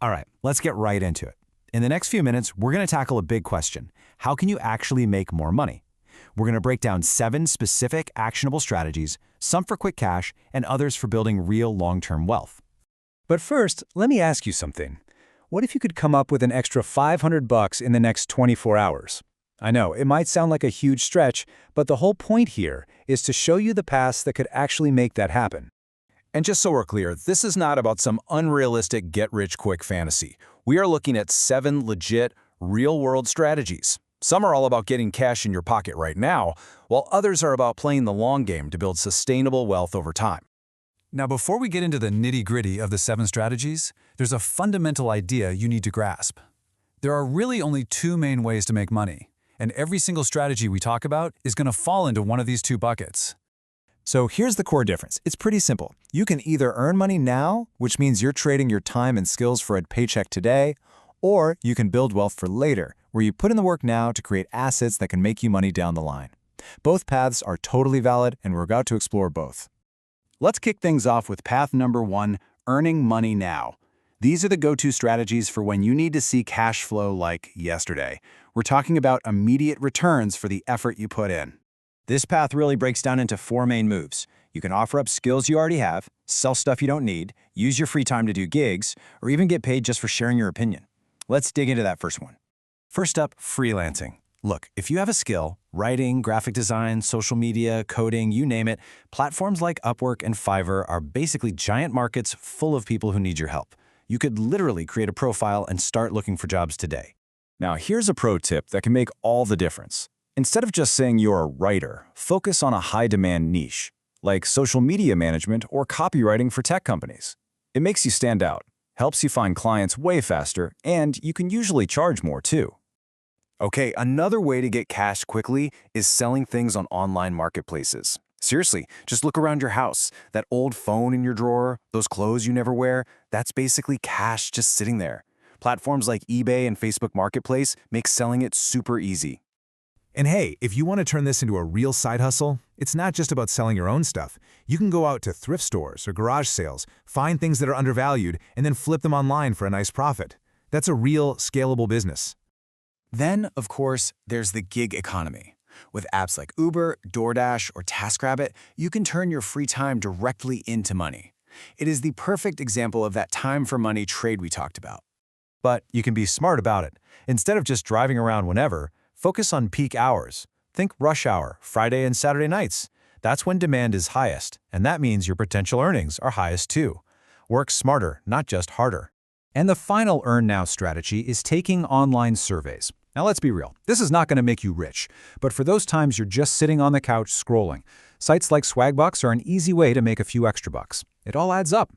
All right, let's get right into it. In the next few minutes, we're going to tackle a big question. How can you actually make more money? We're going to break down 7 specific actionable strategies, some for quick cash and others for building real long-term wealth. But first, let me ask you something. What if you could come up with an extra $500 in the next 24 hours? I know, it might sound like a huge stretch, but the whole point here is to show you the paths that could actually make that happen. And just so we're clear, this is not about some unrealistic get-rich-quick fantasy. We are looking at 7 legit, real-world strategies. Some are all about getting cash in your pocket right now, while others are about playing the long game to build sustainable wealth over time. Now, before we get into the nitty-gritty of the 7 strategies, there's a fundamental idea you need to grasp. There are really only 2 main ways to make money, and every single strategy we talk about is going to fall into one of these 2 buckets. So here's the core difference. It's pretty simple. You can either earn money now, which means you're trading your time and skills for a paycheck today, or you can build wealth for later, where you put in the work now to create assets that can make you money down the line. Both paths are totally valid, and we're about to explore both. Let's kick things off with path number 1, earning money now. These are the go-to strategies for when you need to see cash flow like yesterday. We're talking about immediate returns for the effort you put in. This path really breaks down into 4 main moves. You can offer up skills you already have, sell stuff you don't need, use your free time to do gigs, or even get paid just for sharing your opinion. Let's dig into that first one. First up, freelancing. Look, if you have a skill, writing, graphic design, social media, coding, you name it, platforms like Upwork and Fiverr are basically giant markets full of people who need your help. You could literally create a profile and start looking for jobs today. Now, here's a pro tip that can make all the difference. Instead of just saying you're a writer, focus on a high-demand niche, like social media management or copywriting for tech companies. It makes you stand out, helps you find clients way faster, and you can usually charge more too. Okay, another way to get cash quickly is selling things on online marketplaces. Seriously, just look around your house. That old phone in your drawer, those clothes you never wear, that's basically cash just sitting there. Platforms like eBay and Facebook Marketplace make selling it super easy. And hey, if you want to turn this into a real side hustle, it's not just about selling your own stuff. You can go out to thrift stores or garage sales, find things that are undervalued, and then flip them online for a nice profit. That's a real, scalable business. Then, of course, there's the gig economy. With apps like Uber, DoorDash, or TaskRabbit, you can turn your free time directly into money. It is the perfect example of that time for money trade we talked about. But you can be smart about it. Instead of just driving around whenever, focus on peak hours. Think rush hour, Friday and Saturday nights. That's when demand is highest, and that means your potential earnings are highest too. Work smarter, not just harder. And the final earn now strategy is taking online surveys. Now let's be real, this is not going to make you rich, but for those times you're just sitting on the couch scrolling, sites like Swagbucks are an easy way to make a few extra bucks. It all adds up.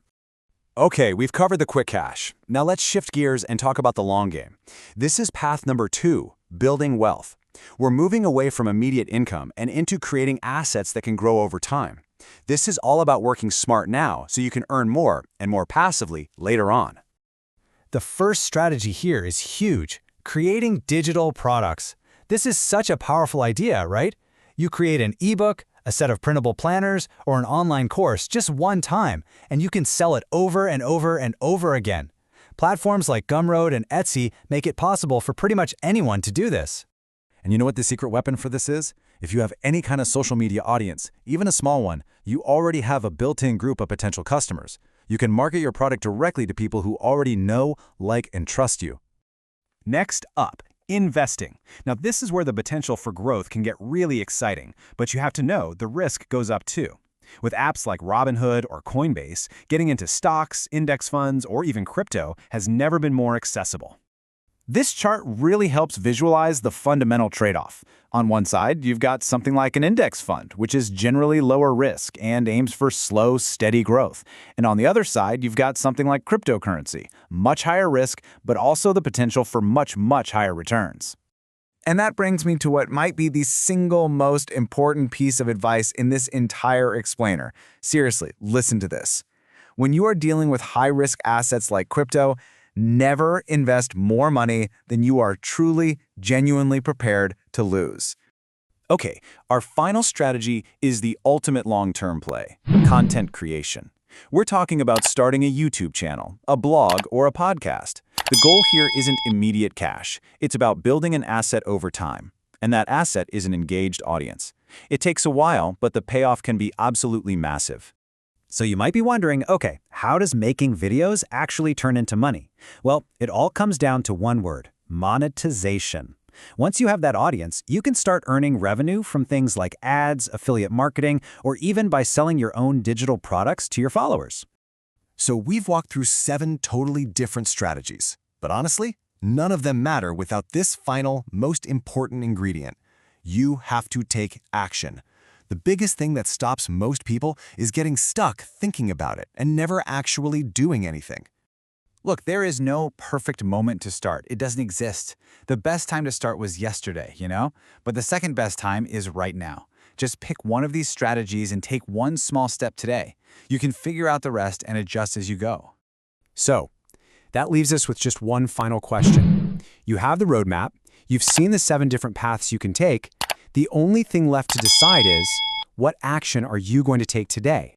Okay, we've covered the quick cash. Now let's shift gears and talk about the long game. This is path number 2, building wealth. We're moving away from immediate income and into creating assets that can grow over time. This is all about working smart now so you can earn more and more passively later on. The first strategy here is huge, creating digital products. This is such a powerful idea, right? You create an ebook, a set of printable planners, or an online course just one time, and you can sell it over and over and over again. Platforms like Gumroad and Etsy make it possible for pretty much anyone to do this. And you know what the secret weapon for this is? If you have any kind of social media audience, even a small one, you already have a built-in group of potential customers. You can market your product directly to people who already know, like, and trust you. Next up, investing. Now, this is where the potential for growth can get really exciting, but you have to know the risk goes up too. With apps like Robinhood or Coinbase, getting into stocks, index funds, or even crypto has never been more accessible. This chart really helps visualize the fundamental trade-off. On one side, you've got something like an index fund, which is generally lower risk and aims for slow, steady growth. And on the other side, you've got something like cryptocurrency, much higher risk, but also the potential for much, much higher returns. And that brings me to what might be the single most important piece of advice in this entire explainer. Seriously, listen to this. When you are dealing with high-risk assets like crypto, never invest more money than you are truly, genuinely prepared to lose. Okay, our final strategy is the ultimate long-term play, content creation. We're talking about starting a YouTube channel, a blog, or a podcast. The goal here isn't immediate cash. It's about building an asset over time. And that asset is an engaged audience. It takes a while, but the payoff can be absolutely massive. So you might be wondering, okay, how does making videos actually turn into money? Well, it all comes down to one word: monetization. Once you have that audience, you can start earning revenue from things like ads, affiliate marketing, or even by selling your own digital products to your followers. So we've walked through 7 totally different strategies. But honestly, none of them matter without this final, most important ingredient. You have to take action. The biggest thing that stops most people is getting stuck thinking about it and never actually doing anything. Look, there is no perfect moment to start. It doesn't exist. The best time to start was yesterday, But the second best time is right now. Just pick one of these strategies and take one small step today. You can figure out the rest and adjust as you go. So, that leaves us with just one final question. You have the roadmap, you've seen the 7 different paths you can take. The only thing left to decide is, what action are you going to take today?